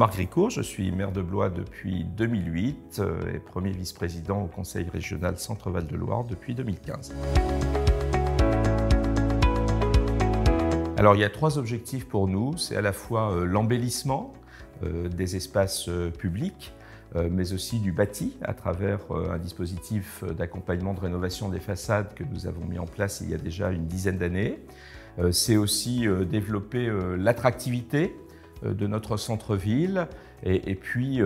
Marc Gricourt, je suis maire de Blois depuis 2008 et premier vice-président au Conseil régional Centre-Val de Loire depuis 2015. Alors il y a trois objectifs pour nous, c'est à la fois l'embellissement des espaces publics, mais aussi du bâti à travers un dispositif d'accompagnement de rénovation des façades que nous avons mis en place il y a déjà une dizaine d'années. C'est aussi développer l'attractivité de notre centre-ville et puis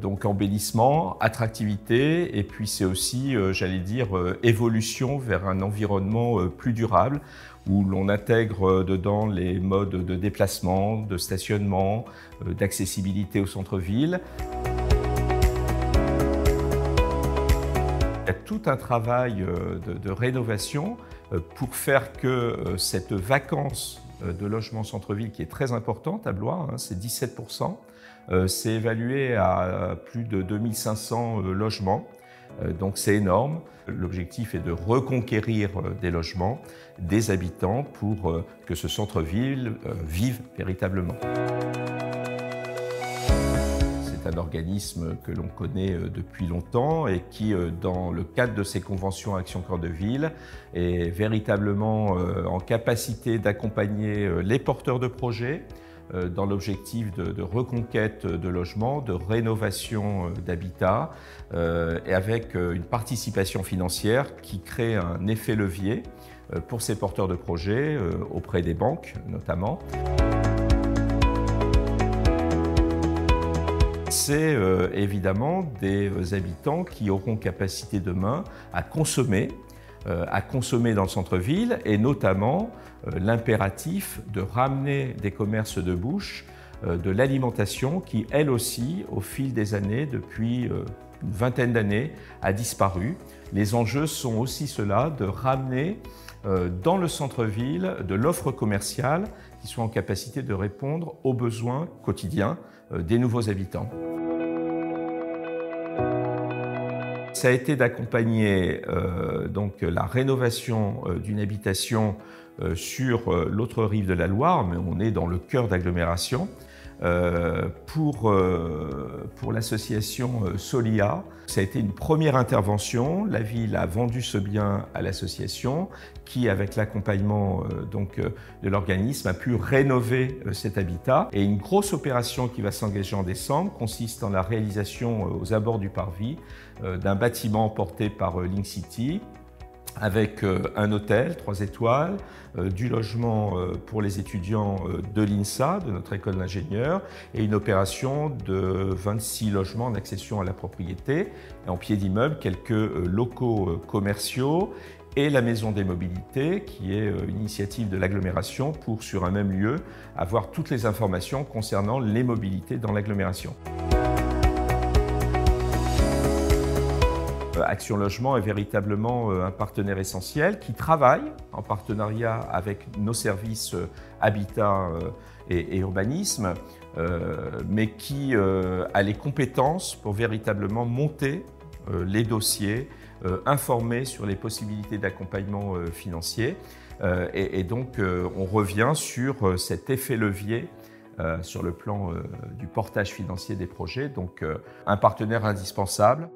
donc embellissement, attractivité et puis c'est aussi, j'allais dire, évolution vers un environnement plus durable où l'on intègre dedans les modes de déplacement, de stationnement, d'accessibilité au centre-ville. Il y a tout un travail de rénovation pour faire que cette vacance de logement centre-ville qui est très importante à Blois, c'est 17%, c'est évalué à plus de 2500 logements, donc c'est énorme. L'objectif est de reconquérir des logements, des habitants pour que ce centre-ville vive véritablement. C'est un organisme que l'on connaît depuis longtemps et qui, dans le cadre de ses conventions Action Cœur de Ville, est véritablement en capacité d'accompagner les porteurs de projets dans l'objectif de reconquête de logements, de rénovation d'habitat et avec une participation financière qui crée un effet levier pour ces porteurs de projets auprès des banques notamment. C'est évidemment des habitants qui auront capacité demain à consommer dans le centre-ville et notamment l'impératif de ramener des commerces de bouche, de l'alimentation qui, elle aussi, au fil des années, depuis une vingtaine d'années, a disparu. Les enjeux sont aussi ceux-là, de ramener dans le centre-ville de l'offre commerciale qui soit en capacité de répondre aux besoins quotidiens des nouveaux habitants. Ça a été d'accompagner donc la rénovation d'une habitation sur l'autre rive de la Loire, mais on est dans le cœur d'agglomération, pour l'association Solia. Ça a été une première intervention. La ville a vendu ce bien à l'association qui, avec l'accompagnement de l'organisme, a pu rénover cet habitat. Et une grosse opération qui va s'engager en décembre consiste en la réalisation aux abords du Parvis d'un bâtiment porté par Link City, avec un hôtel 3 étoiles, du logement pour les étudiants de l'INSA, de notre école d'ingénieurs, et une opération de 26 logements en accession à la propriété, et en pied d'immeuble, quelques locaux commerciaux et la Maison des Mobilités, qui est une initiative de l'agglomération pour, sur un même lieu, avoir toutes les informations concernant les mobilités dans l'agglomération. Action Logement est véritablement un partenaire essentiel qui travaille en partenariat avec nos services habitat et urbanisme, mais qui a les compétences pour véritablement monter les dossiers, informer sur les possibilités d'accompagnement financier. Et donc on revient sur cet effet levier sur le plan du portage financier des projets, donc un partenaire indispensable.